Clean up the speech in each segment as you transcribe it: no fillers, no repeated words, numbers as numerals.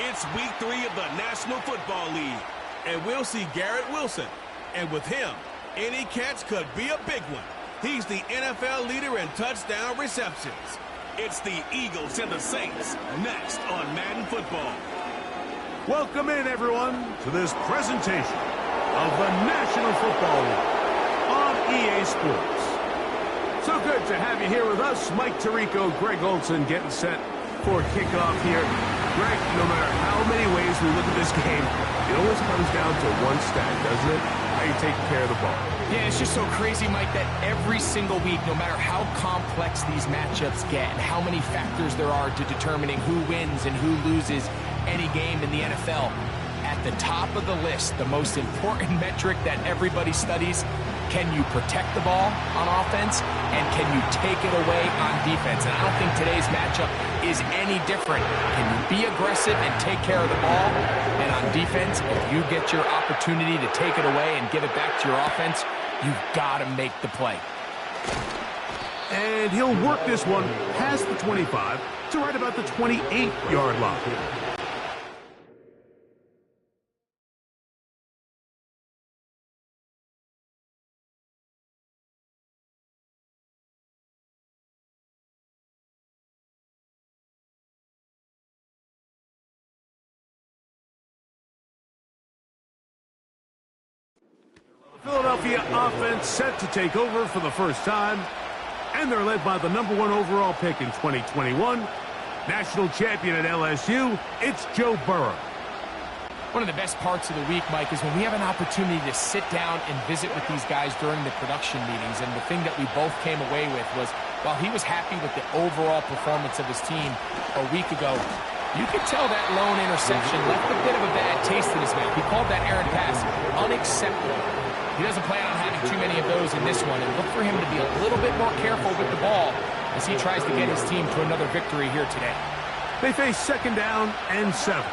It's week 3 of the National Football League, and we'll see Garrett Wilson. And with him, any catch could be a big one. He's the NFL leader in touchdown receptions. It's the Eagles and the Saints, next on Madden Football. Welcome in, everyone, to this presentation of the National Football League on EA Sports. So good to have you here with us. Mike Tirico, Greg Olson getting set for kickoff here. Greg, no matter how many ways we look at this game, it always comes down to one stat, doesn't it? How you taking care of the ball. Yeah, it's just so crazy, Mike, that every single week, no matter how complex these matchups get and how many factors there are to determining who wins and who loses any game in the NFL, at the top of the list, the most important metric that everybody studies: can you protect the ball on offense, and can you take it away on defense? And I don't think today's matchup is any different. Can you be aggressive and take care of the ball? And on defense, if you get your opportunity to take it away and give it back to your offense, you've got to make the play. And he'll work this one past the 25 to right about the 28-yard line. Philadelphia offense set to take over for the first time, and they're led by the #1 overall pick in 2021, national champion at LSU, it's Joe Burrow. One of the best parts of the week, Mike, is when we have an opportunity to sit down and visit with these guys during the production meetings, and the thing that we both came away with was, while he was happy with the overall performance of his team a week ago, you could tell that lone interception left a bit of a bad taste in his mouth. He called that errant pass unacceptable. He doesn't plan on having too many of those in this one, and look for him to be a little bit more careful with the ball as he tries to get his team to another victory here today. They face 2nd down and 7.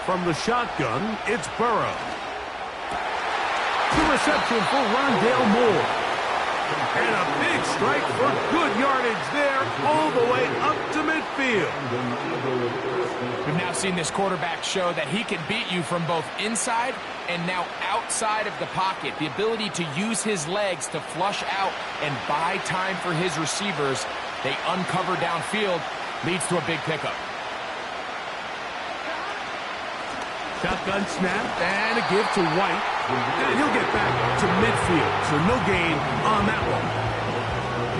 From the shotgun, it's Burrow. The reception for Rondale Moore. And a big strike for good yardage there, all the way up to midfield. We've now seen this quarterback show that he can beat you from both inside and now outside of the pocket. The ability to use his legs to flush out and buy time for his receivers. They uncover downfield, leads to a big pickup. Shotgun snap and a give to White. And he'll get back to midfield, so no gain on that one.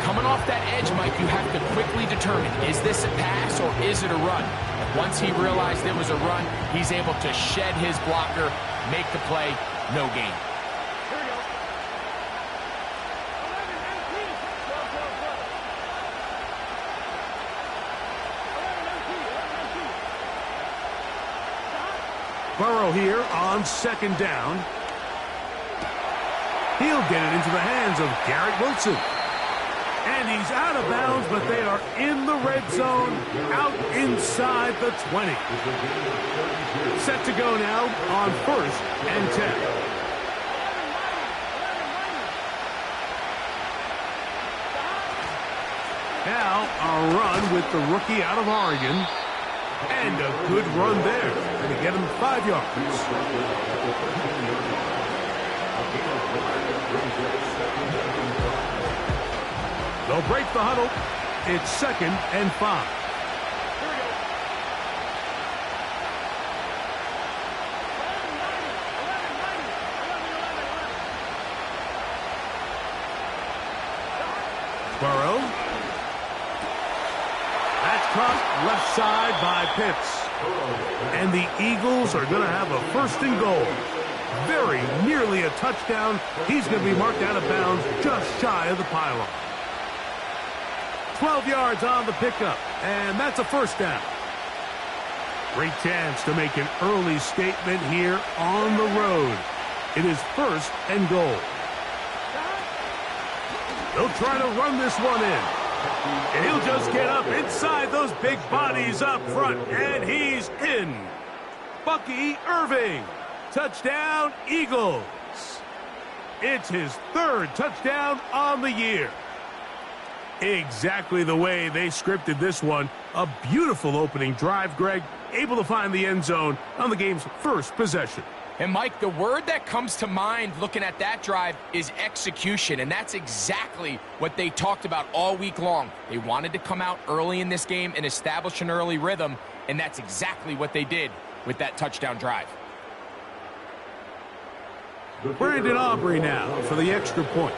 Coming off that edge, Mike, you have to quickly determine, is this a pass or is it a run? And once he realized it was a run, he's able to shed his blocker, make the play, no gain. Burrow here on 2nd down. He'll get it into the hands of Garrett Wilson. And he's out of bounds, but they are in the red zone, out inside the 20. Set to go now on 1st and 10. Now a run with the rookie out of Oregon. And a good run there to get him 5 yards. They'll break the huddle. It's 2nd and 5. Burrow. Caught left side by Pitts. And the Eagles are going to have a 1st and goal. Very nearly a touchdown. He's going to be marked out of bounds just shy of the pylon. 12 yards on the pickup, and that's a 1st down. Great chance to make an early statement here on the road. It is 1st and goal. They'll try to run this one in. And he'll just get up inside those big bodies up front, and he's in. Bucky Irving. Touchdown, Eagles. It's his third touchdown on the year. Exactly the way they scripted this one. A beautiful opening drive, Greg. Able to find the end zone on the game's first possession. And Mike, the word that comes to mind looking at that drive is execution, and that's exactly what they talked about all week long. They wanted to come out early in this game and establish an early rhythm, and that's exactly what they did with that touchdown drive. Brandon Aubrey now for the extra point.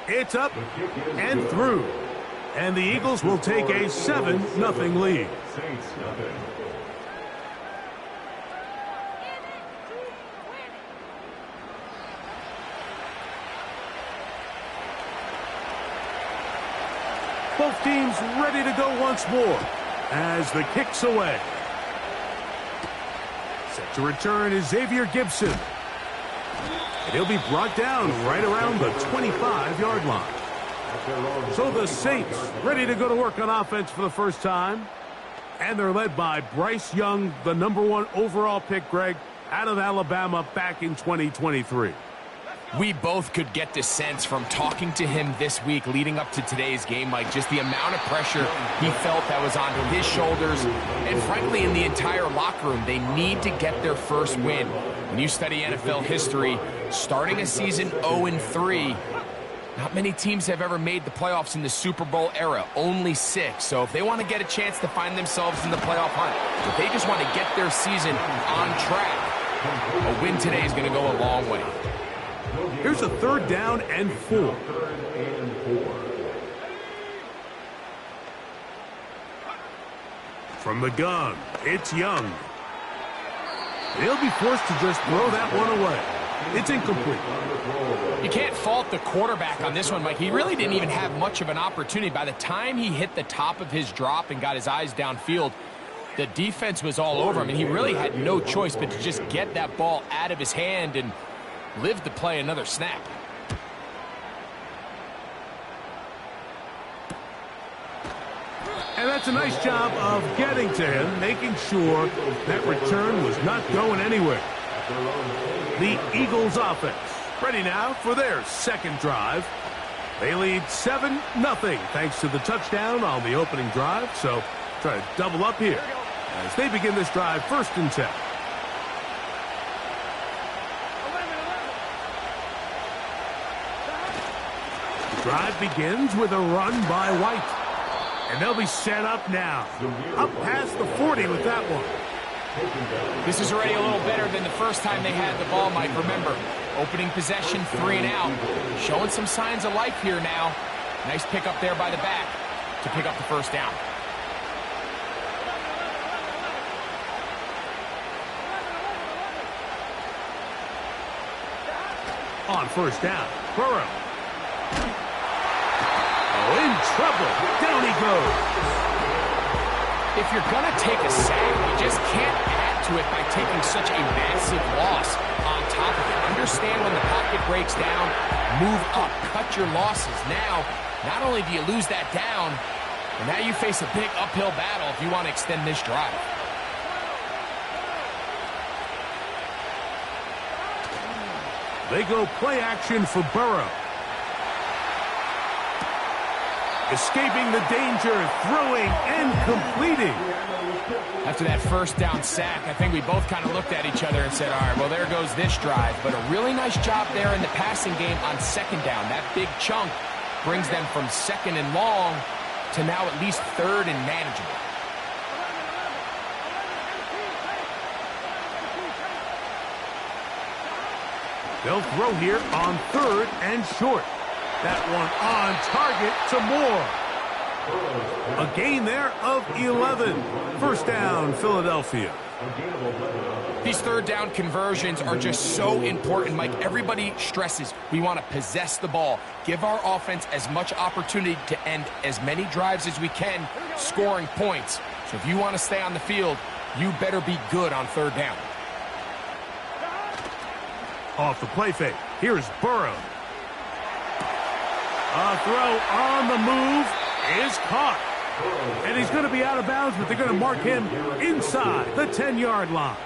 It's up and through, and the Eagles will take a 7-0 lead. Both teams ready to go once more as the kick's away. Set to return is Xavier Gibson. And he'll be brought down right around the 25-yard line. So the Saints ready to go to work on offense for the first time. And they're led by Bryce Young, the #1 overall pick, Greg, out of Alabama back in 2023. We both could get the sense from talking to him this week leading up to today's game, Mike, just the amount of pressure he felt that was on his shoulders. And frankly, in the entire locker room, they need to get their first win. When you study NFL history, starting a season 0-3, not many teams have ever made the playoffs in the Super Bowl era, only 6. So if they want to get a chance to find themselves in the playoff hunt, if they just want to get their season on track, a win today is going to go a long way. Here's a 3rd down and 4. From the gun, it's Young. They'll be forced to just throw that one away. It's incomplete. You can't fault the quarterback on this one, Mike. He really didn't even have much of an opportunity. By the time he hit the top of his drop and got his eyes downfield, the defense was all over him, and he really had no choice but to just get that ball out of his hand and live to play another snap. And that's a nice job of getting to him, making sure that return was not going anywhere. The Eagles offense ready now for their second drive. They lead 7-0 thanks to the touchdown on the opening drive. So try to double up here as they begin this drive 1st and 10. The drive begins with a run by White. And they'll be set up now. Up past the 40 with that one. This is already a little better than the first time they had the ball, Mike. Remember, opening possession, 3 and out. Showing some signs of life here now. Nice pick up there by the back to pick up the 1st down. On 1st down, Burrow. In trouble. Down he goes. If you're going to take a sack, you just can't add to it by taking such a massive loss on top of it. Understand when the pocket breaks down, move up, cut your losses. Now, not only do you lose that down, but now you face a big uphill battle if you want to extend this drive. They go play action for Burrow. Escaping the danger, throwing and completing. After that 1st down sack, I think we both kind of looked at each other and said, all right, well, there goes this drive. But a really nice job there in the passing game on 2nd down. That big chunk brings them from 2nd and long to now at least 3rd and manageable. They'll throw here on 3rd and short. That one on target to Moore. A gain there of 11. 1st down, Philadelphia. These 3rd down conversions are just so important, Mike. Everybody stresses we want to possess the ball, give our offense as much opportunity to end as many drives as we can, scoring points. So if you want to stay on the field, you better be good on 3rd down. Off the play fake, here's Burrow. A throw on the move is caught. And he's going to be out of bounds, but they're going to mark him inside the 10-yard line.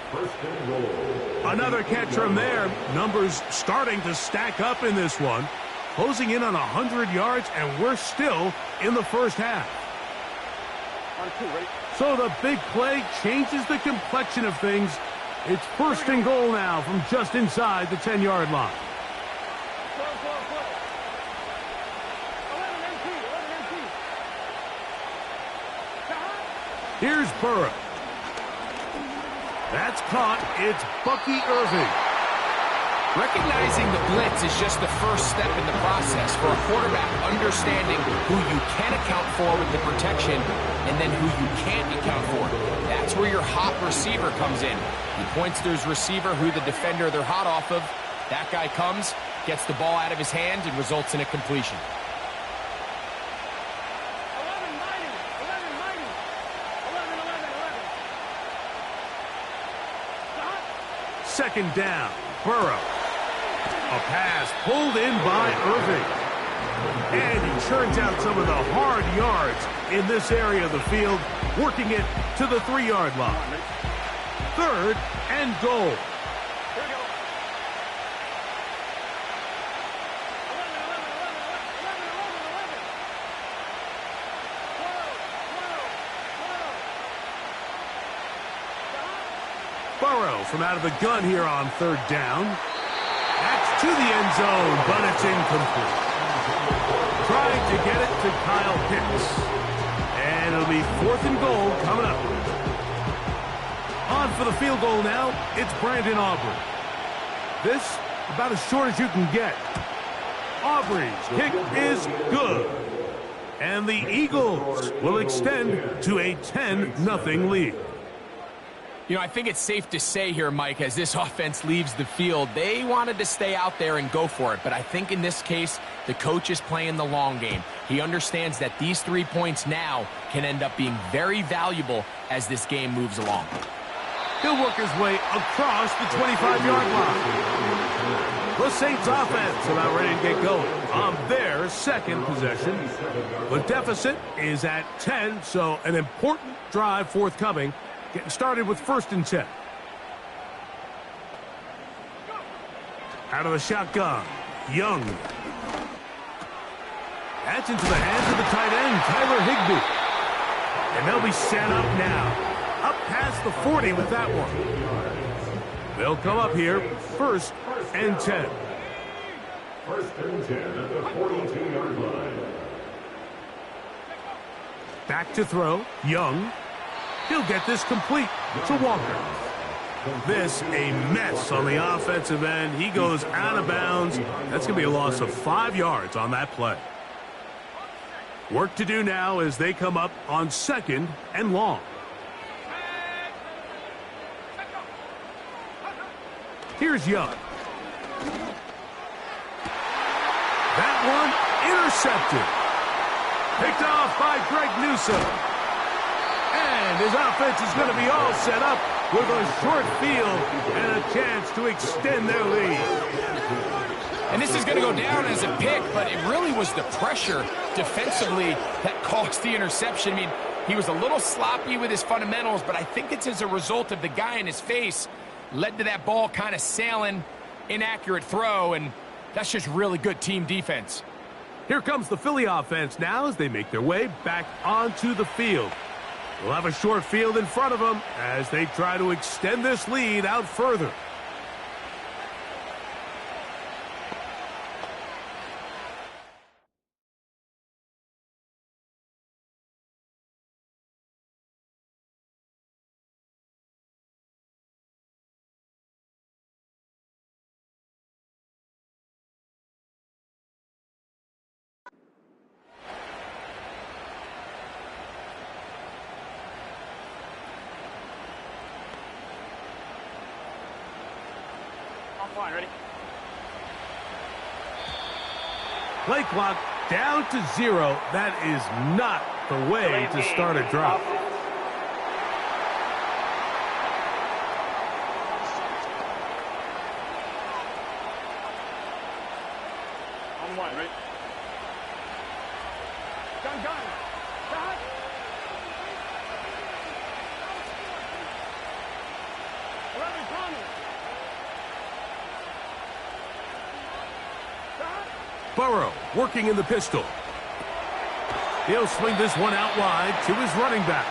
Another catch from there. Numbers starting to stack up in this one. Closing in on 100 yards, and we're still in the first half. So the big play changes the complexion of things. It's first and goal now from just inside the 10-yard line. Here's Burrow. That's caught. It's Bucky Irving. Recognizing the blitz is just the first step in the process for a quarterback, understanding who you can account for with the protection and then who you can't account for. That's where your hot receiver comes in. He points to his receiver, who the defender they're hot off of. That guy comes, gets the ball out of his hand, and results in a completion. Second down, Burrow. A pass pulled in by Irving. And he churns out some of the hard yards in this area of the field, working it to the 3-yard line. Third and goal. Burrow from out of the gun here on third down. That's to the end zone, but it's incomplete. Trying to get it to Kyle Pitts. And it'll be fourth and goal coming up. On for the field goal now, it's Brandon Aubrey. This about as short as you can get. Aubrey's kick is good. And the Eagles will extend to a 10-0 lead. You know, I think it's safe to say here, Mike, as this offense leaves the field, they wanted to stay out there and go for it. But I think in this case, the coach is playing the long game. He understands that these 3 points now can end up being very valuable as this game moves along. He'll work his way across the 25-yard line. The Saints offense about ready to get going on their second possession. The deficit is at 10, so an important drive forthcoming. Getting started with first and 10. Out of the shotgun, Young. That's into the hands of the tight end, Tyler Higbee. And they'll be set up now. Up past the 40 with that one. They'll come up here, first and 10. First and 10 at the 42-yard line. Back to throw, Young. He'll get this complete to Walker. This a mess on the offensive end. He goes out of bounds. That's going to be a loss of 5 yards on that play. Work to do now as they come up on second and long. Here's Young. That one intercepted. Picked off by Greg Newsome. And his offense is going to be all set up with a short field and a chance to extend their lead. And this is going to go down as a pick, but it really was the pressure defensively that caused the interception. I mean, he was a little sloppy with his fundamentals, but I think it's as a result of the guy in his face led to that ball kind of sailing, inaccurate throw, and that's just really good team defense. Here comes the Philly offense now as they make their way back onto the field. We'll have a short field in front of them as they try to extend this lead out further. Fine, ready? Play clock down to 0. That is not the way to start a drive. On one, ready? Gun. Burrow working in the pistol. He'll swing this one out wide to his running back.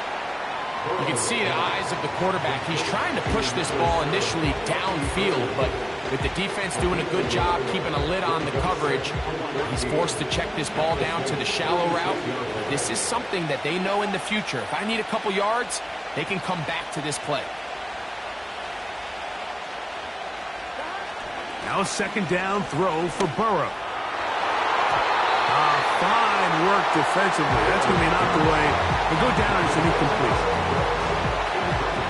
You can see the eyes of the quarterback. He's trying to push this ball initially downfield, but with the defense doing a good job keeping a lid on the coverage, he's forced to check this ball down to the shallow route. This is something that they know in the future. If I need a couple yards, they can come back to this play. Now a second down throw for Burrow. Fine work defensively. That's going to be knocked away. He'll go down as an incompletion.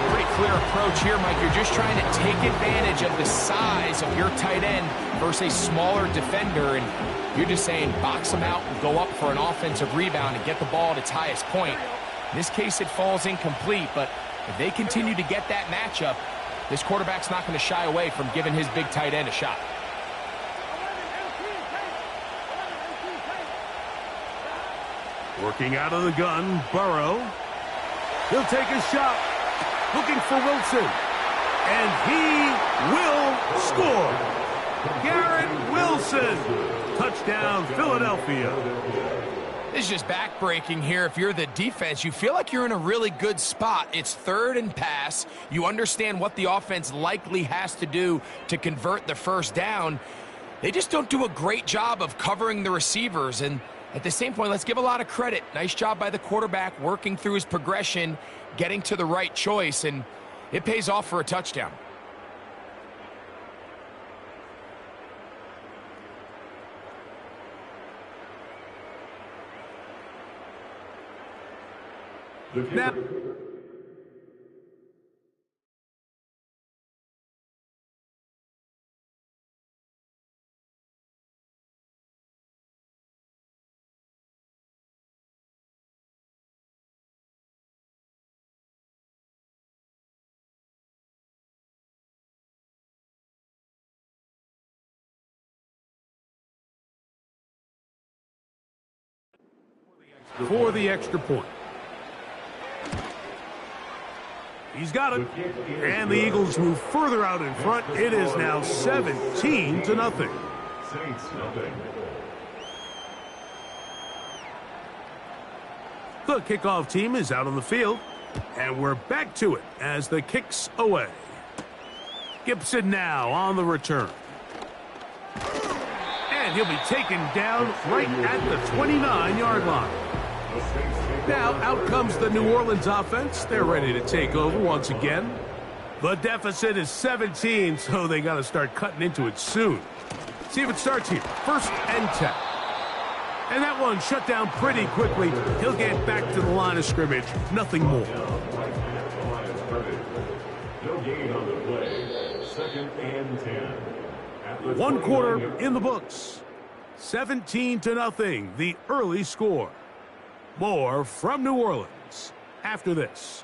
Pretty clear approach here, Mike. You're just trying to take advantage of the size of your tight end versus a smaller defender, and you're just saying box him out and go up for an offensive rebound and get the ball at its highest point. In this case, it falls incomplete, but if they continue to get that matchup, this quarterback's not going to shy away from giving his big tight end a shot. Working out of the gun, Burrow. He'll take a shot. Looking for Wilson. And he will score. Garrett Wilson. Touchdown, Philadelphia. This is just back-breaking here. If you're the defense, you feel like you're in a really good spot. It's 3rd and pass. You understand what the offense likely has to do to convert the first down. They just don't do a great job of covering the receivers. And at the same point, let's give a lot of credit. Nice job by the quarterback working through his progression, getting to the right choice, and it pays off for a touchdown. Now, for the extra point. He's got it. And the Eagles move further out in front. It is now 17-0. Saints nothing. The kickoff team is out on the field. And we're back to it as the kick's away. Gibson now on the return. And he'll be taken down right at the 29-yard line. Now out comes the New Orleans offense. They're ready to take over once again. The deficit is 17, so they got to start cutting into it soon. See if it starts here. 1st and 10. And that one shut down pretty quickly. He'll get back to the line of scrimmage. Nothing more. No gain on the play. 2nd and 10. One quarter in the books. 17-0, the early score. More from New Orleans after this.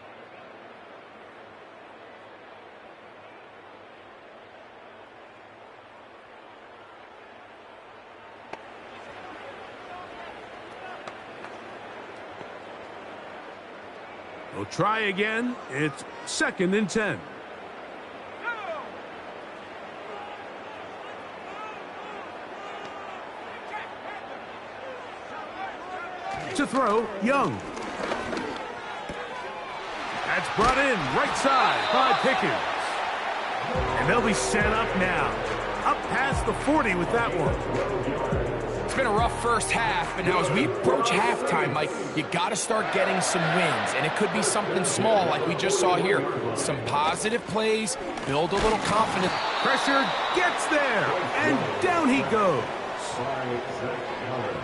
We'll try again. It's 2nd and 10. To throw, Young. That's brought in right side by Pickens. And they'll be set up now. Up past the 40 with that one. It's been a rough first half, but now as we approach halftime, Mike, you got to start getting some wins. And it could be something small like we just saw here. Some positive plays, build a little confidence. Pressure gets there, and down he goes.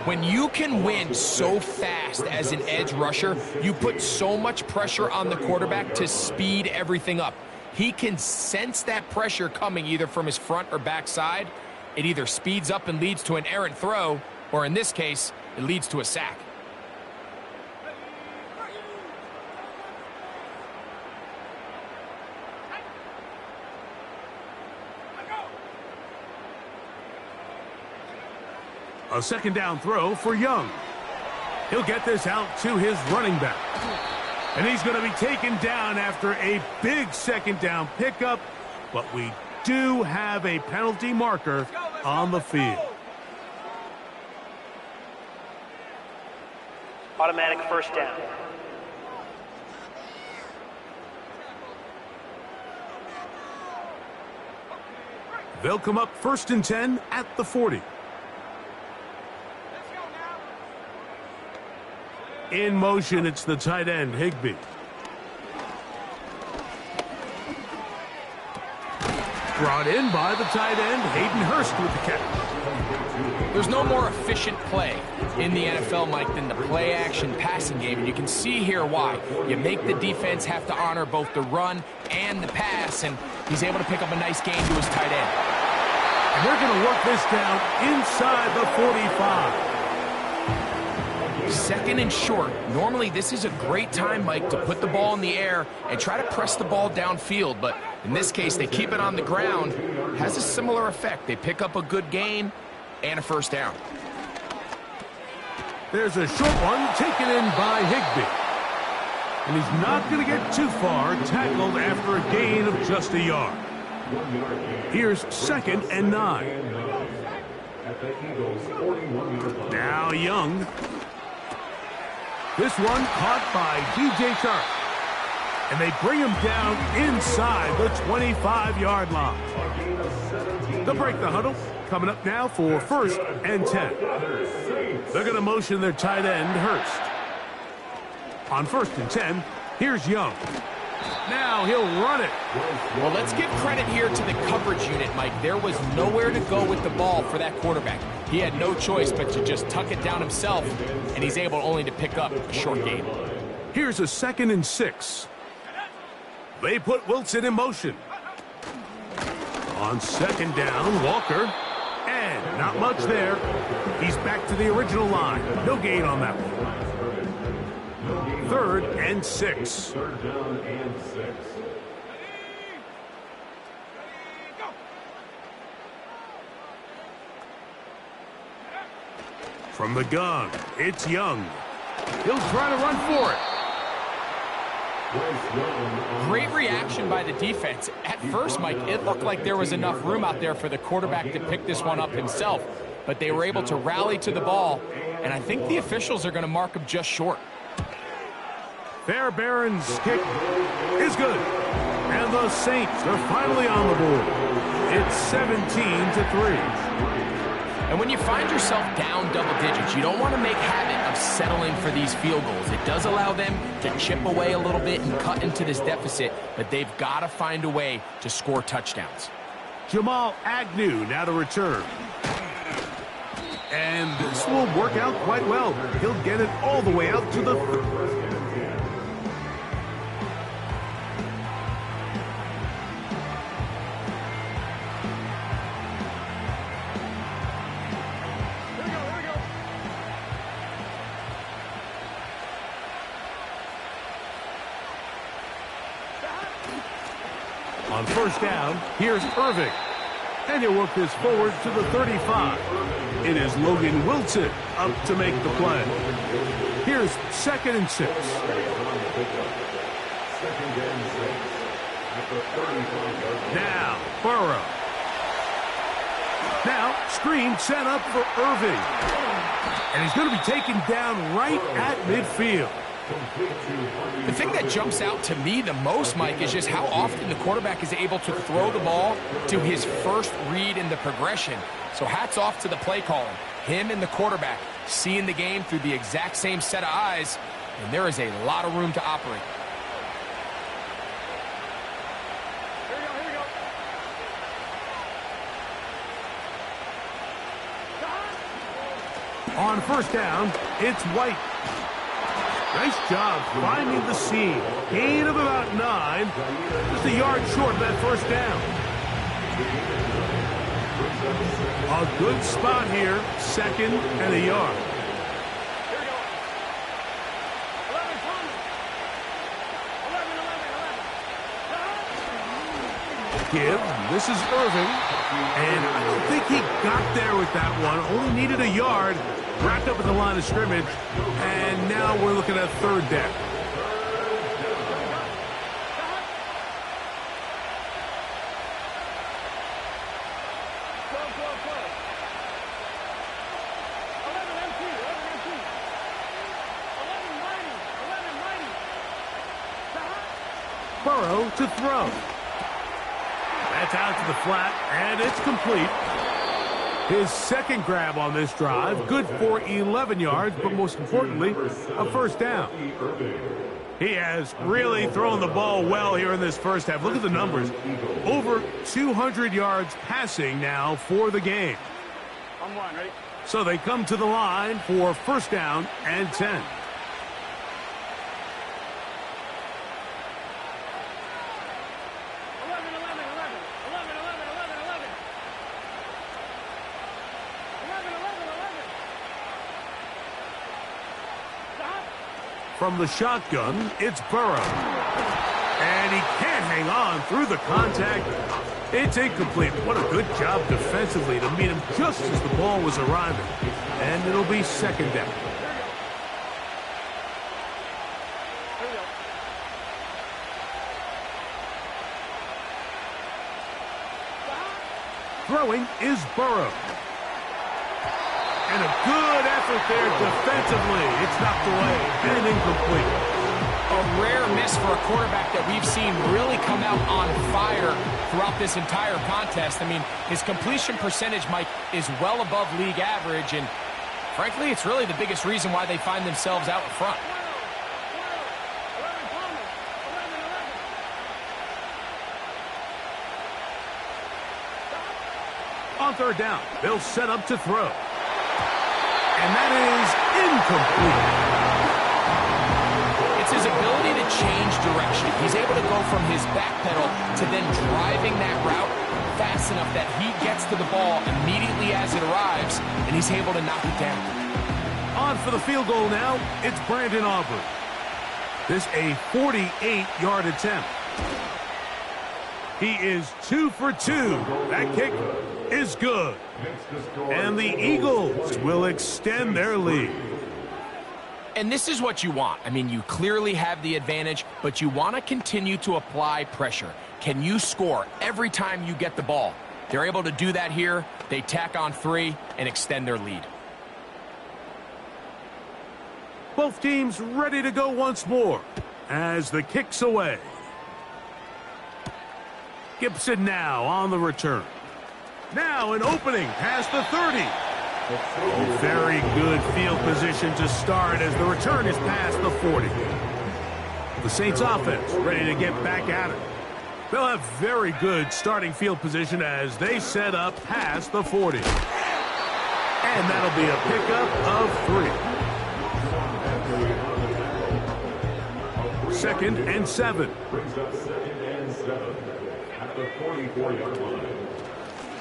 When you can win so fast as an edge rusher, you put so much pressure on the quarterback to speed everything up. He can sense that pressure coming either from his front or back side. It either speeds up and leads to an errant throw, or in this case, it leads to a sack. A 2nd down throw for Young. He'll get this out to his running back. And he's going to be taken down after a big 2nd down pickup. But we do have a penalty marker on the field. Automatic first down. They'll come up 1st and 10 at the 40. In motion, it's the tight end, Higbee. Brought in by the tight end, Hayden Hurst with the catch. There's no more efficient play in the NFL, Mike, than the play-action passing game, and you can see here why. You make the defense have to honor both the run and the pass, and he's able to pick up a nice gain to his tight end. And they're going to work this down inside the 45. 2nd and short. Normally, this is a great time, Mike, to put the ball in the air and try to press the ball downfield, but in this case, they keep it on the ground. Has a similar effect. They pick up a good gain and a first down. There's a short one taken in by Higbee. And he's not going to get too far, tackled after a gain of just a yard. Here's 2nd and 9. Now Young. This one caught by DJ Sharp. And they bring him down inside the 25-yard line. They'll break the huddle. Coming up now for 1st and 10. They're going to motion their tight end, Hurst. On 1st and 10, here's Young. Now he'll run it. Well, let's give credit here to the coverage unit, Mike. There was nowhere to go with the ball for that quarterback. He had no choice but to just tuck it down himself, and he's able only to pick up a short gain. Here's a 2nd and 6. They put Wilson in motion. On 2nd down, Walker. And not much there. He's back to the original line. No gain on that one. 3rd and 6. From the gun, it's Young. He'll try to run for it. Great reaction by the defense. At first, Mike, it looked like there was enough room out there for the quarterback to pick this one up himself, but they were able to rally to the ball, and I think the officials are going to mark him just short. Fairbairn's kick is good, and the Saints are finally on the board. It's 17-3. And when you find yourself down double digits, you don't want to make habit of settling for these field goals. It does allow them to chip away a little bit and cut into this deficit, but they've got to find a way to score touchdowns. Jamal Agnew now to return. And this will work out quite well. He'll get it all the way out to the... On 1st down, here's Irving. And he'll work this forward to the 35. It is Logan Wilson up to make the play. Here's 2nd and 6. Now, Burrow. Now, screen set up for Irving. And he's going to be taken down right at midfield. The thing that jumps out to me the most, Mike, is just how often the quarterback is able to throw the ball to his first read in the progression. So hats off to the play caller. Him and the quarterback seeing the game through the exact same set of eyes, and there is a lot of room to operate. On 1st down, it's White. Nice job finding the seam. Gain of about 9. Just a yard short of that 1st down. A good spot here. 2nd and a yard. Give. This is Irving. And I don't think he got there with that one. Only needed a yard. Wrapped up at the line of scrimmage. And now we're looking at 3rd down. Burrow to throw. That's out to the flat, and it's complete. His second grab on this drive, good for 11 yards, but most importantly, a first down. He has really thrown the ball well here in this first half. Look at the numbers. Over 200 yards passing now for the game. On one, ready? So they come to the line for first down and 10. From the shotgun, it's Burrow. And he can't hang on through the contact. It's incomplete. What a good job defensively to meet him just as the ball was arriving. And it'll be second down. Throwing is Burrow. And a good effort there defensively. It's knocked away and incomplete. A rare miss for a quarterback that we've seen really come out on fire throughout this entire contest. I mean, his completion percentage, Mike, is well above league average, and frankly, it's really the biggest reason why they find themselves out in front. On third down, they'll set up to throw. And that is incomplete. It's his ability to change direction. He's able to go from his back pedal to then driving that route fast enough that he gets to the ball immediately as it arrives, and he's able to knock it down. On for the field goal now, it's Brandon Aubrey. This a 48-yard attempt. He is 2 for 2. That kick is good. And the Eagles will extend their lead. And this is what you want. I mean, you clearly have the advantage, but you want to continue to apply pressure. Can you score every time you get the ball? They're able to do that here. They tack on 3 and extend their lead. Both teams ready to go once more as the kick's away. Gibson now on the return. Now an opening past the 30. Oh, very good field position to start as the return is past the 40. The Saints offense ready to get back at it. They'll have very good starting field position as they set up past the 40. And that'll be a pickup of 3. Second and 7. At the 44-yard line.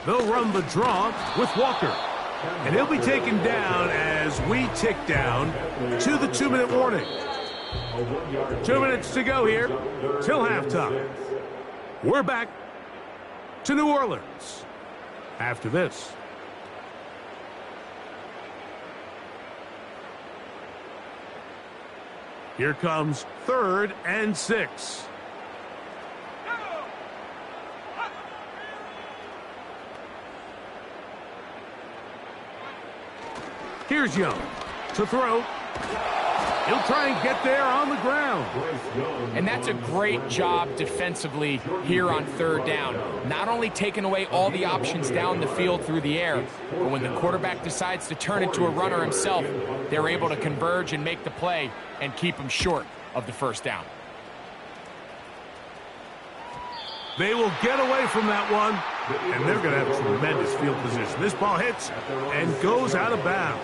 They'll run the draw with Walker. And he'll be taken down as we tick down to the 2-minute warning. 2 minutes to go here till halftime. We're back to New Orleans after this. Here comes 3rd and 6. Here's Young to throw. He'll try and get there on the ground. And that's a great job defensively here on 3rd down. Not only taking away all the options down the field through the air, but when the quarterback decides to turn into a runner himself, they're able to converge and make the play and keep him short of the first down. They will get away from that one, and they're going to have tremendous field position. This ball hits and goes out of bounds.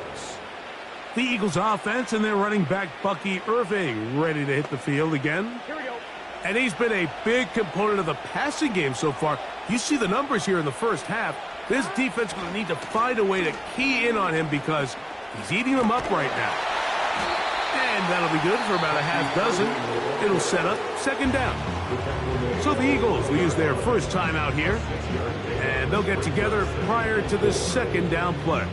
The Eagles offense and their running back Bucky Irving ready to hit the field again. Here we go. And he's been a big component of the passing game so far. You see the numbers here in the first half. This defense is going to need to find a way to key in on him because he's eating them up right now. And that'll be good for about a half dozen. It'll set up second down. So the Eagles will use their first time out here, and they'll get together prior to the second down play.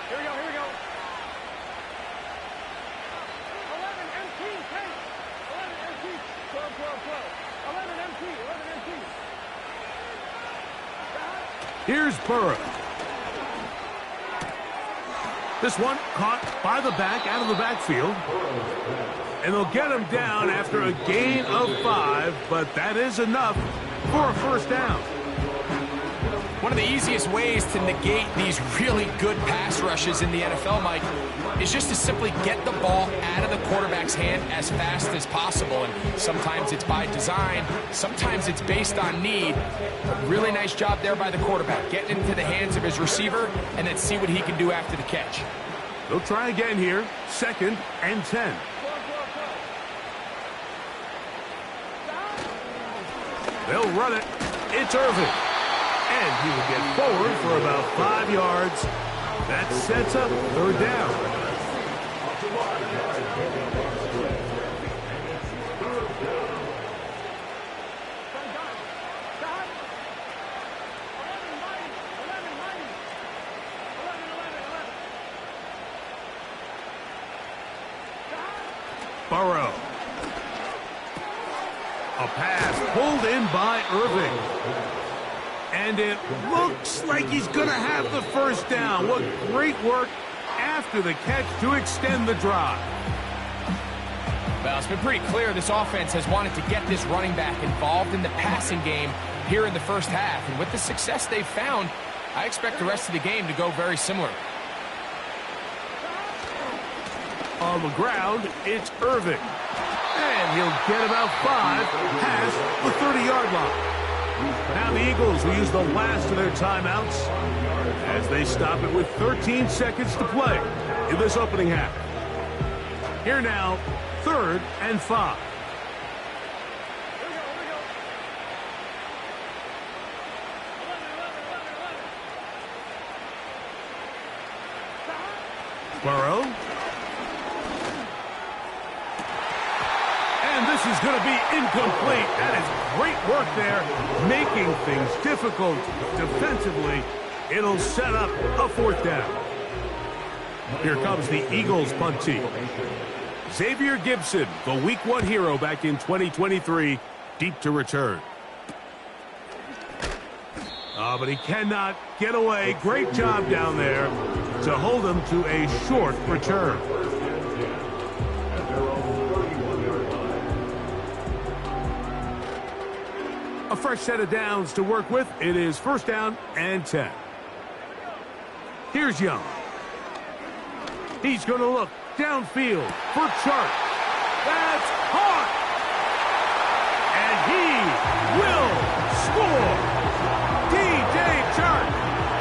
Here we go, here we go. 11 MT, 10. 11 MT, 12, 12, 12. 11 MT, 11 MT. Here's Burrow. This one caught by the back, out of the backfield. And they'll get him down after a gain of 5, but that is enough for a first down. One of the easiest ways to negate these really good pass rushes in the NFL, Mike, is just to simply get the ball out of the quarterback's hand as fast as possible. And sometimes it's by design, sometimes it's based on need. But really nice job there by the quarterback, getting into the hands of his receiver, and then see what he can do after the catch. They'll try again here, 2nd and 10. They'll run it. It's Irving. And he will get forward for about 5 yards. That sets up 3rd down. Burrow. A pass pulled in by Irving. And it looks like he's going to have the first down. What great work after the catch to extend the drive. Well, it's been pretty clear this offense has wanted to get this running back involved in the passing game here in the first half. And with the success they've found, I expect the rest of the game to go very similar. On the ground, it's Irving. And he'll get about 5 past the 30-yard line. Now the Eagles will use the last of their timeouts as they stop it with 13 seconds to play in this opening half. Here now, 3rd and 5. Burrow. And this is going to be incomplete. That is great work there, making things difficult defensively. It'll set up a 4th down. Here comes the Eagles punt team. Xavier Gibson, the Week 1 hero back in 2023, deep to return. But he cannot get away. Great job down there to hold him to a short return. A fresh set of downs to work with. It is 1st down and 10. Here's Young. He's going to look downfield for Chark. That's hard. And he will score. DJ Chark.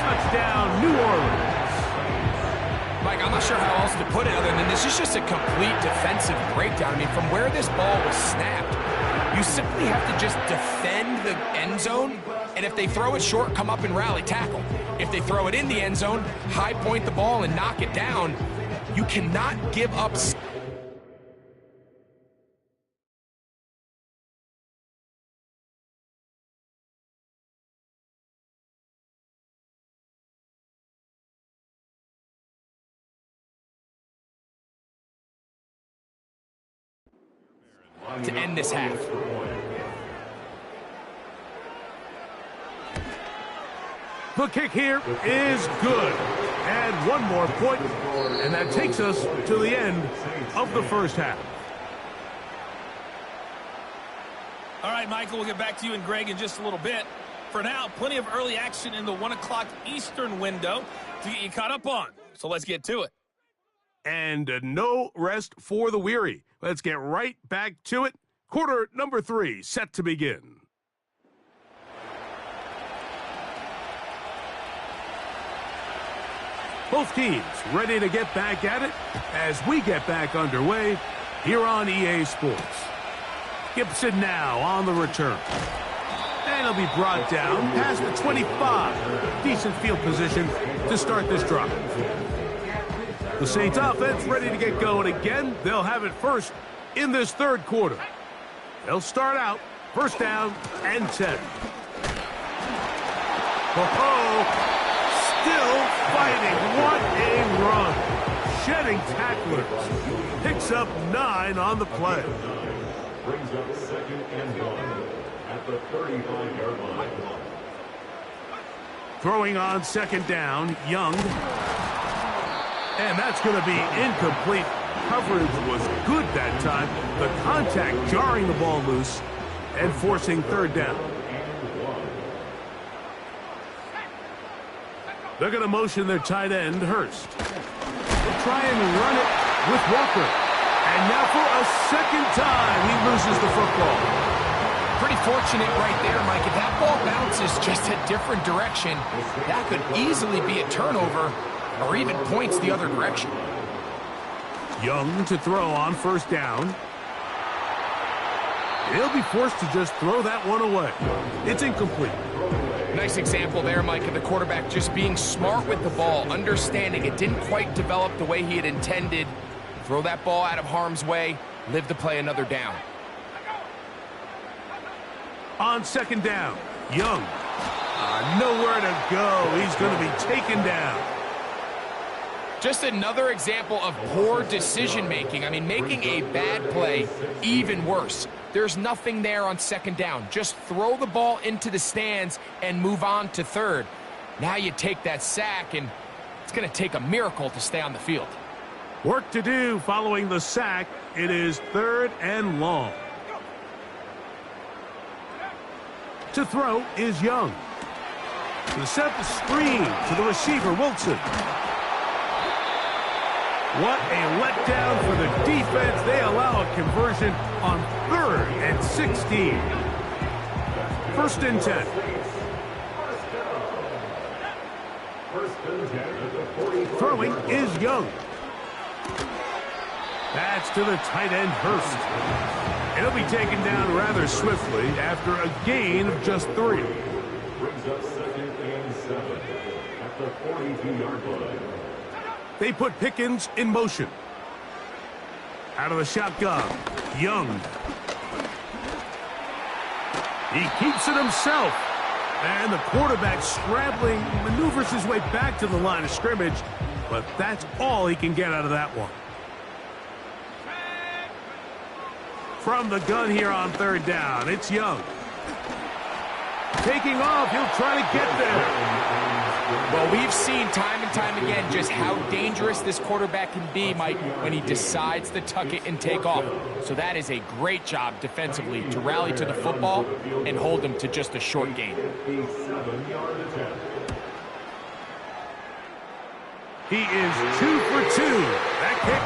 Touchdown, New Orleans. Mike, I'm not sure how else to put it other than this is just a complete defensive breakdown. I mean, from where this ball was snapped, you simply have to just defend the end zone, and if they throw it short, come up and rally tackle. If they throw it in the end zone, high point the ball and knock it down. You cannot give up. To end this half. The kick here is good. And 1 more point, and that takes us to the end of the first half. All right, Michael, we'll get back to you and Greg in just a little bit. For now, plenty of early action in the 1 o'clock Eastern window to get you caught up on. So let's get to it. And no rest for the weary. Let's get right back to it. Quarter number 3 set to begin. Both teams ready to get back at it as we get back underway here on EA Sports. Gibson now on the return. And he'll be brought down past the 25. Decent field position to start this drive. The Saints offense ready to get going again. They'll have it first in this 3rd quarter. They'll start out 1st down and 10. Still fighting. What a run. Shedding tacklers. Picks up 9 on the play. Brings up 2nd and 1 at the 35-yard line. Throwing on second down, Young. And that's going to be incomplete. Coverage was good that time. The contact jarring the ball loose and forcing third down. They're going to motion their tight end, Hurst. They'll try and run it with Walker. And now for a second time, he loses the football. Pretty fortunate right there, Mike. If that ball bounces just a different direction, that could easily be a turnover or even points the other direction. Young to throw on first down. He'll be forced to just throw that one away. It's incomplete. Nice example there, Mike, of the quarterback just being smart with the ball, understanding it didn't quite develop the way he had intended. Throw that ball out of harm's way, live to play another down. On second down, Young. Nowhere to go. He's going to be taken down. Just another example of poor decision-making. I mean, making a bad play even worse. There's nothing there on second down. Just throw the ball into the stands and move on to third. Now you take that sack, and it's going to take a miracle to stay on the field. Work to do following the sack. It is third and long. To throw is Young. To set the screen to the receiver, Wilson. What a letdown for the defense. They allow a conversion on 3rd and 16. 1st and 10. Throwing is Young. That's to the tight end, Hurst. He'll be taken down rather swiftly after a gain of just 3. Brings up 2nd and 7 at the 42-yard line. They put Pickens in motion. Out of the shotgun, Young. He keeps it himself. And the quarterback scrambling, maneuvers his way back to the line of scrimmage. But that's all he can get out of that one. From the gun here on 3rd down, it's Young. Taking off, he'll try to get there. Well, we've seen time and time again just how dangerous this quarterback can be, Mike, when he decides to tuck it and take off. So that is a great job defensively to rally to the football and hold him to just a short gain. He is 2 for 2. That kick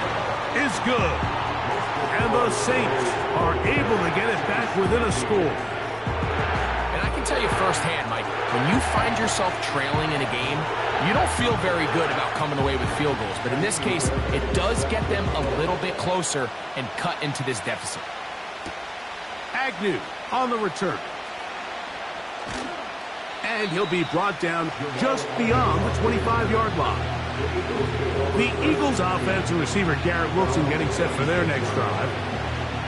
is good. And the Saints are able to get it back within a score. And I can tell you firsthand, Mike, when you find yourself trailing in a game, you don't feel very good about coming away with field goals. But in this case, it does get them a little bit closer and cut into this deficit. Agnew on the return. And he'll be brought down just beyond the 25-yard line. The Eagles offense and receiver Garrett Wilson getting set for their next drive.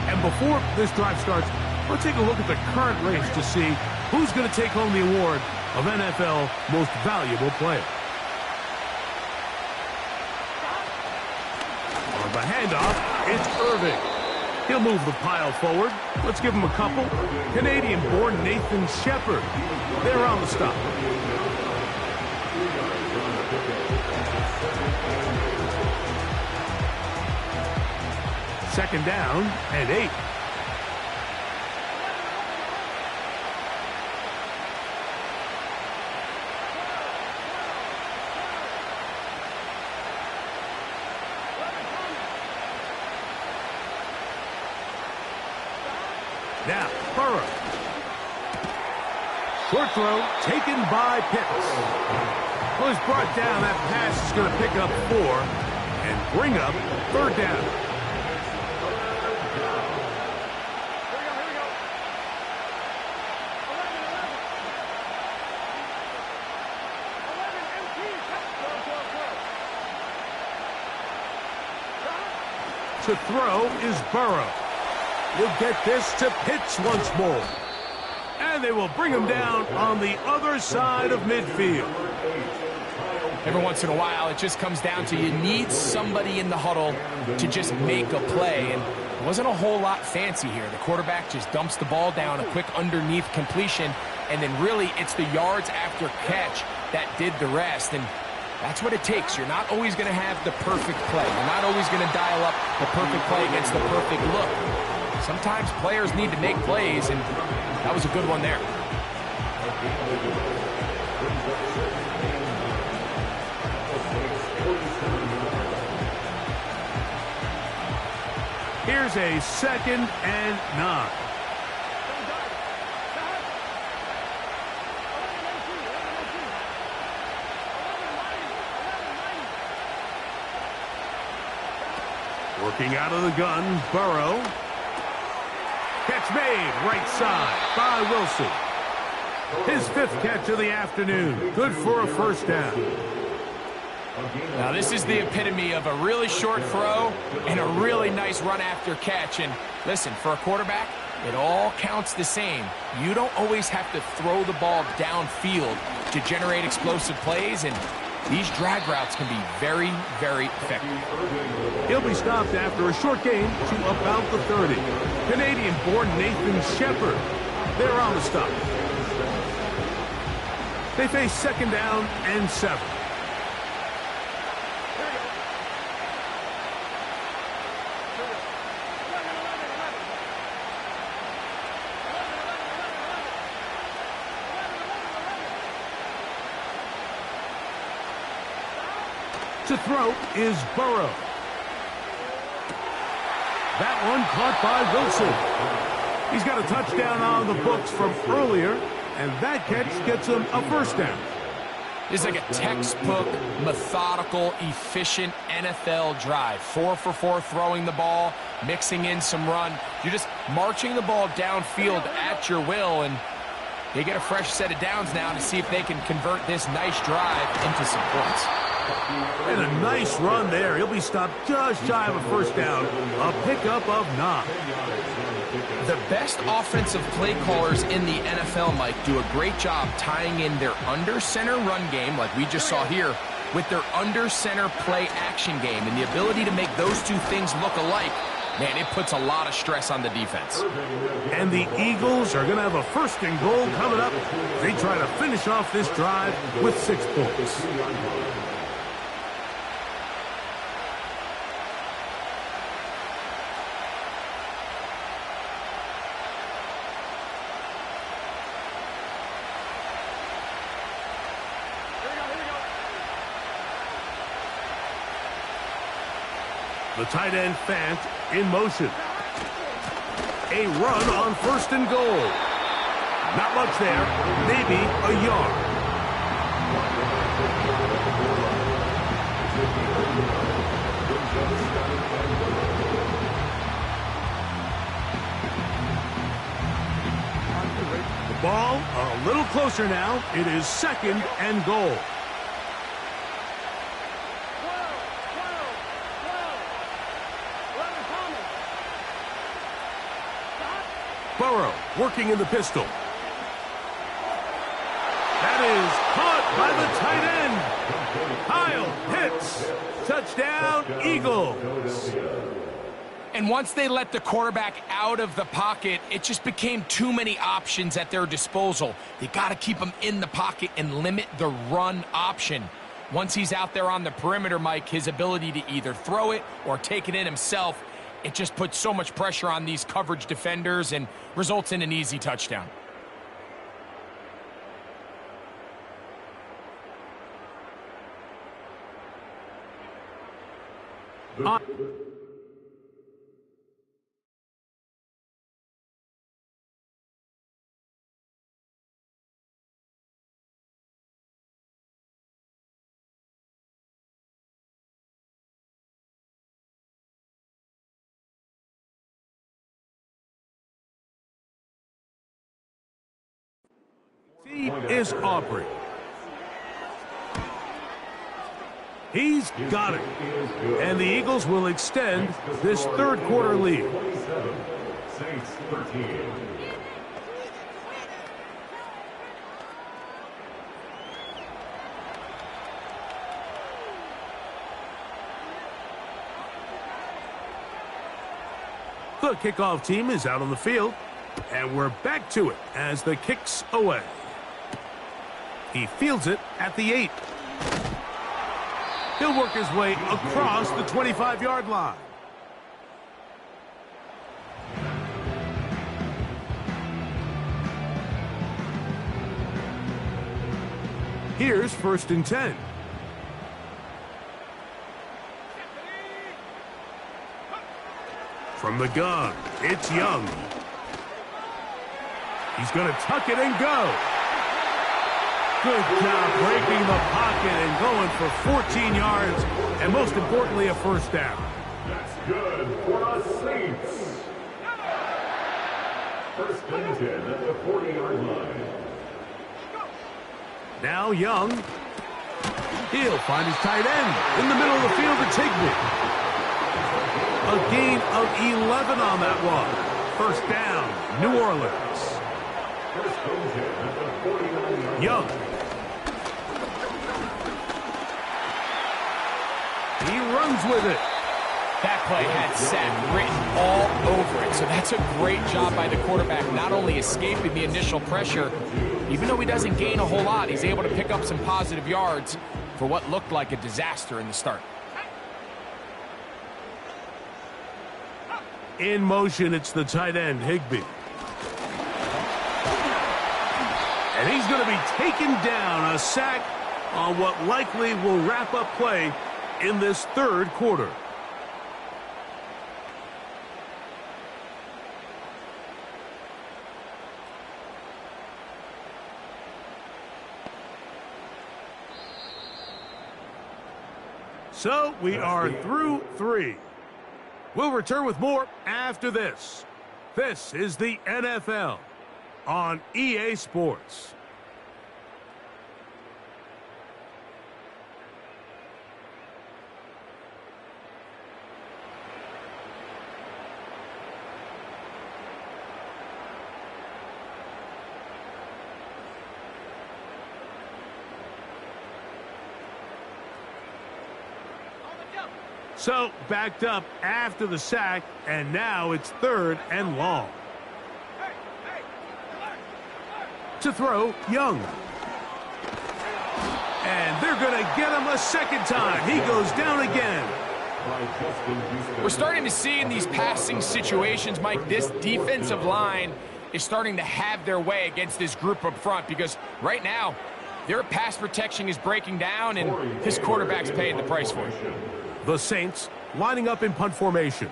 And before this drive starts, let's take a look at the current race to see who's going to take home the award of NFL Most Valuable Player. On the handoff, it's Irving. He'll move the pile forward. Let's give him a couple. Canadian-born Nathan Shepard. They're on the stop. Second down and 8. Now, Burrow. Short throw taken by Pitts. Well, he's brought down. That pass is going to pick up 4 and bring up 3rd down. To throw is Burrow. He'll get this to Pitts once more. And they will bring him down on the other side of midfield. Every once in a while, it just comes down to you need somebody in the huddle to just make a play. And it wasn't a whole lot fancy here. The quarterback just dumps the ball down, a quick underneath completion, and then really it's the yards after catch that did the rest. And that's what it takes. You're not always going to have the perfect play. You're not always going to dial up the perfect play against the perfect look. Sometimes players need to make plays, and that was a good one there. Here's a 2nd and 9. Working out of the gun, Burrow. Catch made, right side by Wilson. His 5th catch of the afternoon. Good for a first down. Now this is the epitome of a really short throw and a really nice run after catch. And listen, for a quarterback, it all counts the same. You don't always have to throw the ball downfield to generate explosive plays, and these drag routes can be very, very effective. He'll be stopped after a short gain to about the 30. Canadian-born Nathan Shepard. They're on the stop. They face 2nd down and 7. To throw is Burrow. That one caught by Wilson. He's got a touchdown on the books from earlier, and that catch gets him a first down. This is like a textbook, methodical, efficient NFL drive. 4 for 4 throwing the ball, mixing in some run. You're just marching the ball downfield at your will, and they get a fresh set of downs now to see if they can convert this nice drive into some points. And a nice run there. He'll be stopped just shy of a first down. A pickup of 9. The best offensive play callers in the NFL, Mike, do a great job tying in their under-center run game, like we just saw here, with their under-center play action game. And the ability to make those two things look alike, man, it puts a lot of stress on the defense. And the Eagles are going to have a 1st and goal coming up. They try to finish off this drive with 6 points. The tight end Fant in motion. A run on 1st and goal. Not much there, maybe a yard. The ball a little closer now. It is 2nd and goal. Burrow working in the pistol. That is caught by the tight end. Kyle hits. Touchdown, Eagles. And once they let the quarterback out of the pocket, it just became too many options at their disposal. They got to keep him in the pocket and limit the run option. Once he's out there on the perimeter, Mike, his ability to either throw it or take it in himself, it just puts so much pressure on these coverage defenders and results in an easy touchdown. Is Aubrey. He's got it. And the Eagles will extend this 3rd quarter lead. The kickoff team is out on the field. And we're back to it as the kick's away. He fields it at the 8. He'll work his way across the 25-yard line. Here's 1st and 10. From the gun, it's Young. He's going to tuck it and go. Good job breaking the pocket and going for 14 yards, and most importantly, a 1st down. That's good for the Saints. 1st and 10 at the 40-yard line. Now Young. He'll find his tight end in the middle of the field to Higbee. A gain of 11 on that one. 1st down, New Orleans. 1st and 10 at the 49-yard line. Young. He runs with it. That play had sack written all over it, so that's a great job by the quarterback, not only escaping the initial pressure, even though he doesn't gain a whole lot, he's able to pick up some positive yards for what looked like a disaster in the start. In motion, it's the tight end, Higbee. And he's going to be taken down, a sack on what likely will wrap up play in this 3rd quarter. So we are through 3. We'll return with more after this. This is the NFL on EA Sports. So, backed up after the sack, and now it's 3rd and long. To throw, Young. And they're going to get him a 2nd time. He goes down again. We're starting to see in these passing situations, Mike, this defensive line is starting to have their way against this group up front, because right now, their pass protection is breaking down, and this quarterback's paying the price for it. The Saints lining up in punt formation.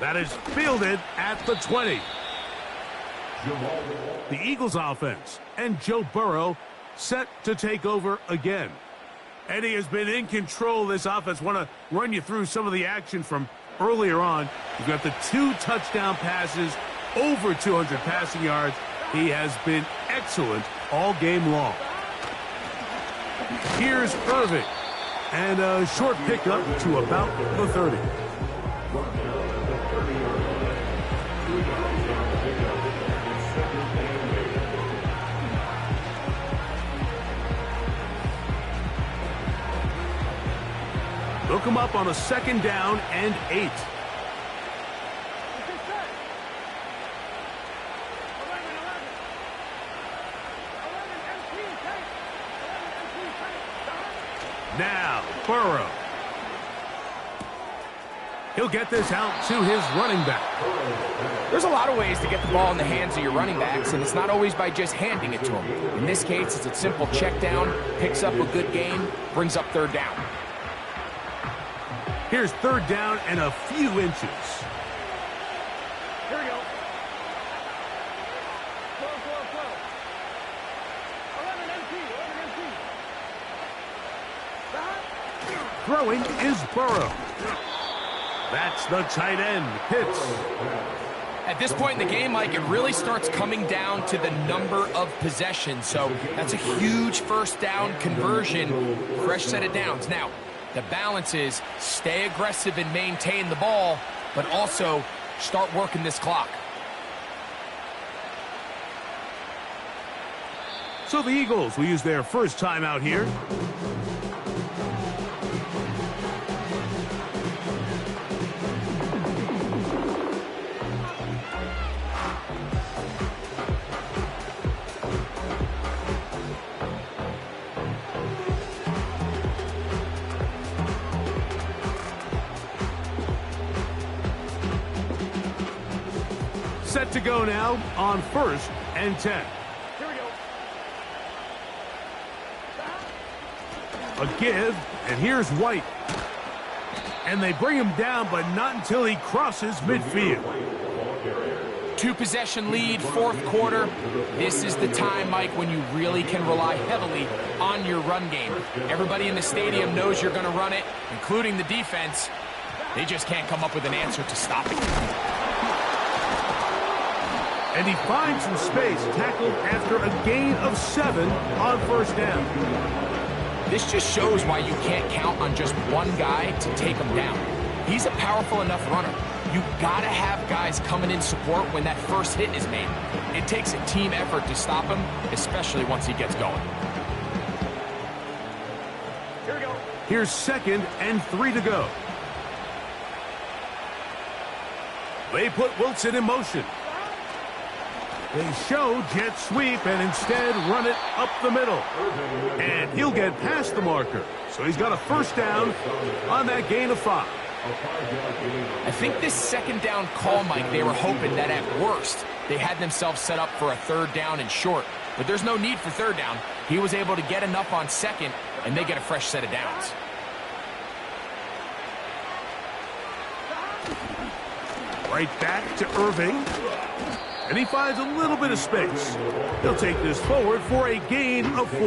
That is fielded at the 20. The Eagles offense and Joe Burrow set to take over again. And he has been in control of this offense. Want to run you through some of the action from earlier on. You've got the 2 touchdown passes, over 200 passing yards. He has been excellent all game long. Here's Irving. And a short pickup to about the 30. Look him up on a 2nd down and 8. Now, Burrow. He'll get this out to his running back. There's a lot of ways to get the ball in the hands of your running backs, and it's not always by just handing it to them. In this case, it's a simple check down, picks up a good gain, brings up 3rd down. Here's 3rd down and a few inches. Here we go. Flow. 11 MT. Throwing is Burrow. That's the tight end, Pitts. At this point in the game, Mike, it really starts coming down to the number of possessions. So that's a huge 1st down conversion, fresh set of downs. Now, the balance is stay aggressive and maintain the ball, but also start working this clock. So the Eagles will use their first timeout here. set to go now on 1st and 10. Here we go. A give, and here's White. And they bring him down, but not until he crosses midfield. 2-possession lead, 4th quarter. This is the time, Mike, when you really can rely heavily on your run game. Everybody in the stadium knows you're going to run it, including the defense. They just can't come up with an answer to stop it. And he finds some space, tackled after a gain of 7 on 1st down. This just shows why you can't count on just one guy to take him down. He's a powerful enough runner. You gotta have guys coming in support when that first hit is made. It takes a team effort to stop him, especially once he gets going. Here we go. Here's 2nd and 3 to go. They put Wilson in motion. They show jet sweep and instead run it up the middle. And he'll get past the marker. So he's got a 1st down on that gain of 5. I think this 2nd down call, Mike, they were hoping that at worst they had themselves set up for a 3rd down and short. But there's no need for 3rd down. He was able to get enough on 2nd, and they get a fresh set of downs. Right back to Irving. And he finds a little bit of space. He'll take this forward for a gain of 4.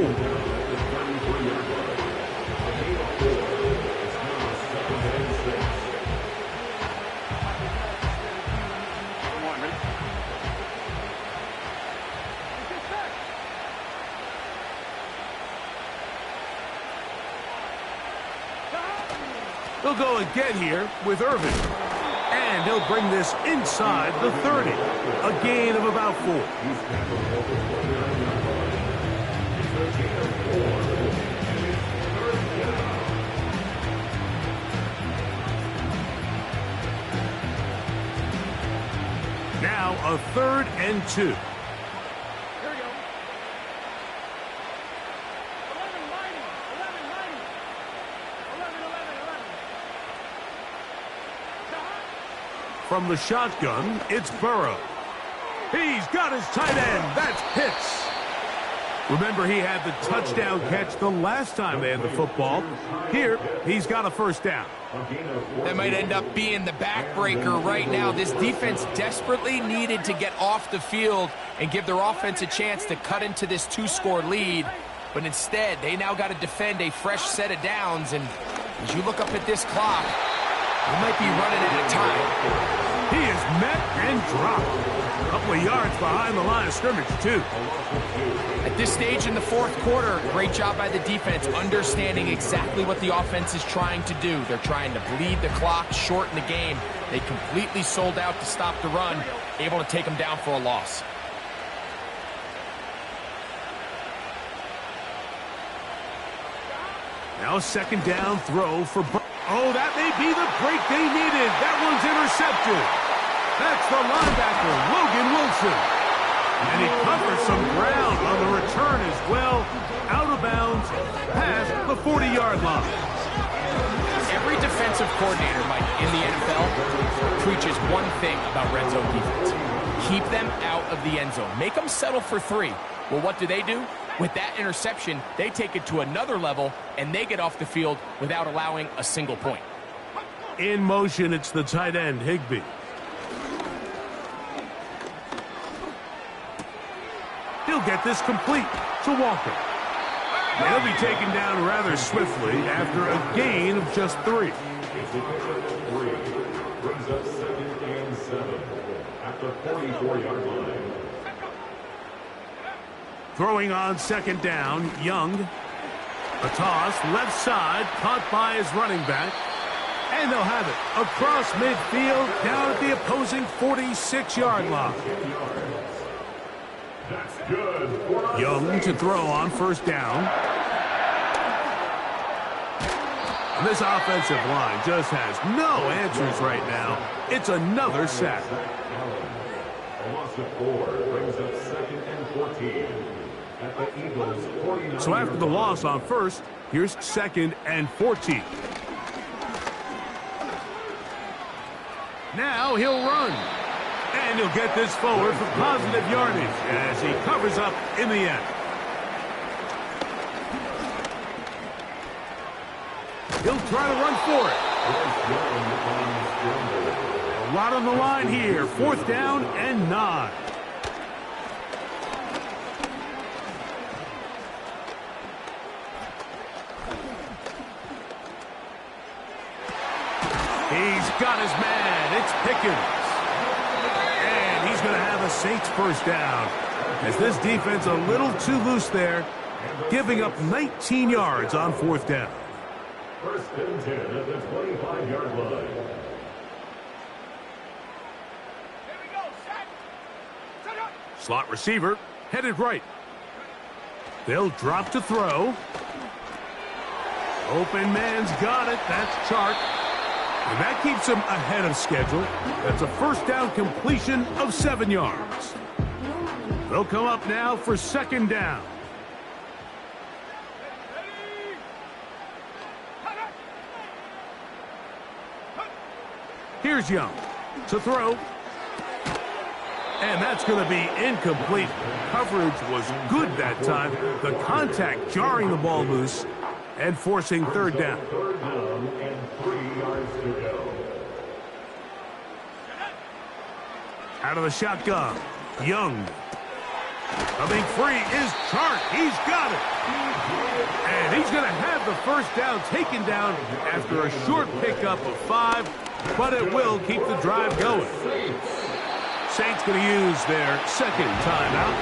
He'll go again here with Irving. And he'll bring this inside the 30. A gain of about 4. Now a 3rd and 2. Here we go. 11, 90. 11, 90. 11, 11, 11. From the shotgun, it's Burrow. He's got his tight end. That's Pitts. Remember, he had the touchdown catch the last time they had the football. Here, he's got a 1st down. That might end up being the backbreaker right now. This defense desperately needed to get off the field and give their offense a chance to cut into this 2-score lead. But instead, they now got to defend a fresh set of downs. And as you look up at this clock, they might be running out of time. He is met and dropped. A couple of yards behind the line of scrimmage, too. At this stage in the 4th quarter, great job by the defense, understanding exactly what the offense is trying to do. They're trying to bleed the clock, shorten the game. They completely sold out to stop the run, able to take them down for a loss. Now a 2nd down throw for Burrow. Oh, that may be the break they needed. That one's intercepted. That's the linebacker, Logan Wilson. And he covers some ground on the return as well. Out of bounds, past the 40-yard line. Every defensive coordinator, Mike, in the NFL preaches one thing about red zone defense. Keep them out of the end zone. Make them settle for 3. Well, what do? With that interception, they take it to another level, and they get off the field without allowing a single point. In motion, it's the tight end, Higbee. He'll get this complete to Walker. He'll be taken down rather swiftly after a gain of just 3. Brings up 2nd and 7 at the 44-yard line. Throwing on 2nd down, Young. A toss, left side, caught by his running back. And they'll have it across midfield, down at the opposing 46-yard line. That's good. Young to throw on 1st down. And this offensive line just has no answers right now. It's another sack. A loss of 4 brings up 2nd and 14 at the Eagles' 49. So after the loss on 1st, here's 2nd and 14. Now he'll run. And he'll get this forward for positive yardage as he covers up in the end. He'll try to run for it. A lot on the line here. 4th down and 9. He's got his man. It's Pickens. And he's going to have a Saints first down. As this defense a little too loose there, giving up 19 yards on 4th down. 1st and 10 at the 25-yard line. Slot receiver headed right. They'll drop to throw. Open man's got it. That's Chark. And that keeps him ahead of schedule. That's a 1st down completion of 7 yards. They'll come up now for 2nd down. Here's Young to throw. And that's going to be incomplete. Coverage was good that time. The contact jarring the ball loose and forcing 3rd down. 3rd down and 3 yards to go. Out of the shotgun, Young. Coming free is Chark. He's got it. And he's going to have the 1st down taken down after a short pickup of 5, but it will keep the drive going. Saints going to use their 2nd timeout,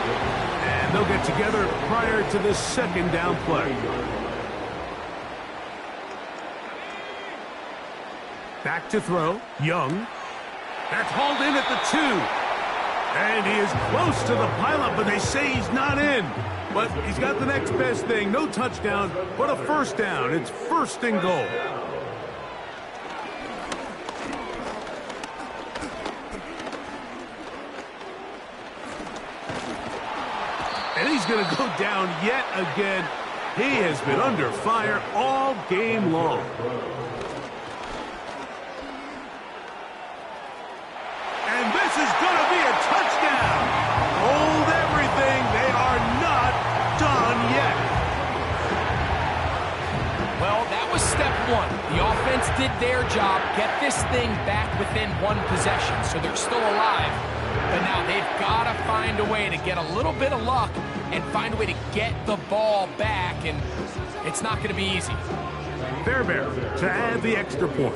and they'll get together prior to this 2nd down play. Back to throw, Young. That's hauled in at the 2. And he is close to the pileup, but they say he's not in. But he's got the next best thing. No touchdown, but a 1st down. It's 1st and goal. And he's going to go down yet again. He has been under fire all game long. And this is going to be a touchdown. Hold everything. They are not done yet. Well, that was step 1. The offense did their job, get this thing back within 1 possession, so they're still alive. But now they've got to find a way to get a little bit of luck and find a way to get the ball back, and it's not going to be easy. Fairbairn to add the extra point.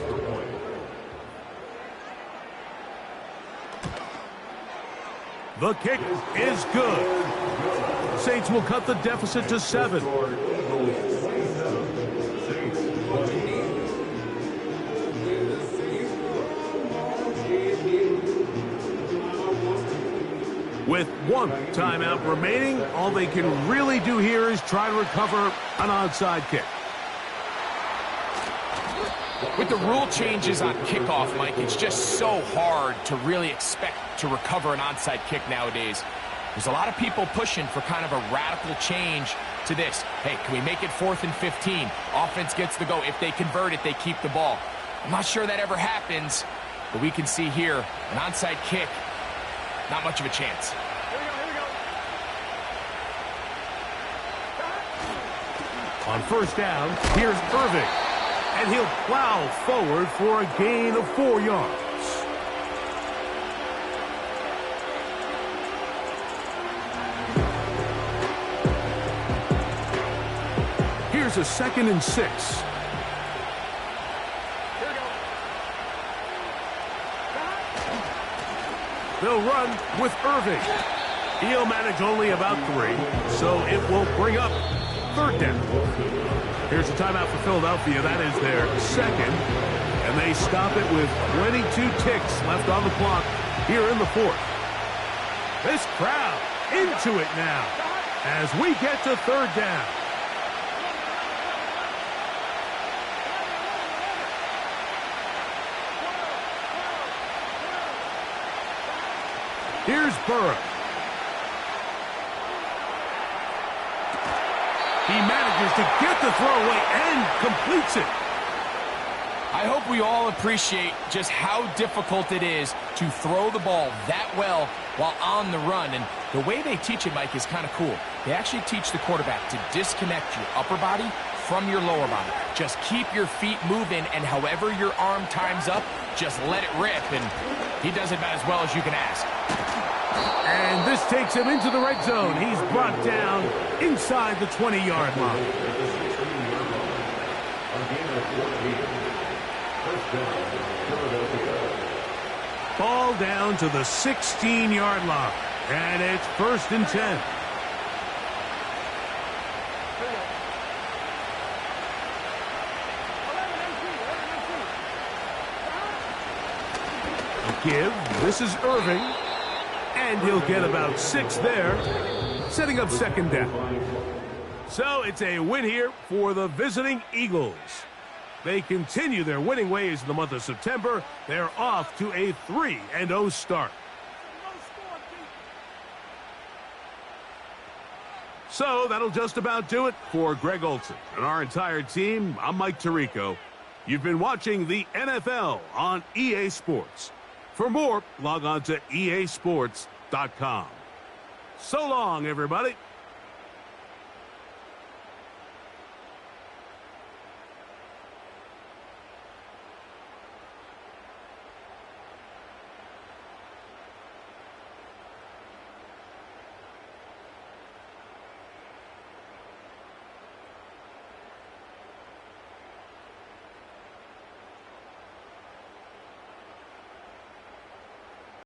The kick is good. Saints will cut the deficit to 7. With 1 timeout remaining, all they can really do here is try to recover an onside kick. With the rule changes on kickoff, Mike, it's just so hard to really expect to recover an onside kick nowadays. There's a lot of people pushing for kind of a radical change to this. Hey, can we make it 4th and 15? Offense gets the go. If they convert it, they keep the ball. I'm not sure that ever happens, but we can see here an onside kick. Not much of a chance. On 1st down, here's Irving. And he'll plow forward for a gain of 4 yards. Here's a 2nd and 6. They'll run with Irving. He'll manage only about 3, so it will bring up 3rd down. Here's a timeout for Philadelphia. That is their 2nd. And they stop it with 22 ticks left on the clock here in the 4th. This crowd into it now as we get to 3rd down. Here's Burrow. He manages to get the throw away and completes it. I hope we all appreciate just how difficult it is to throw the ball that well while on the run. And the way they teach it, Mike, is kind of cool. They actually teach the quarterback to disconnect your upper body from your lower body. Just keep your feet moving, and however your arm times up, just let it rip. And he does it about as well as you can ask. And this takes him into the red zone. He's brought down inside the 20-yard line. Ball down to the 16-yard line. And it's 1st and 10. Give. This is Irving. And he'll get about 6 there, setting up 2nd down. So it's a win here for the visiting Eagles. They continue their winning ways in the month of September. They're off to a 3-0 start. So that'll just about do it for Greg Olson and our entire team. I'm Mike Tirico. You've been watching the NFL on EA Sports. For more, log on to easports.com. So long, everybody.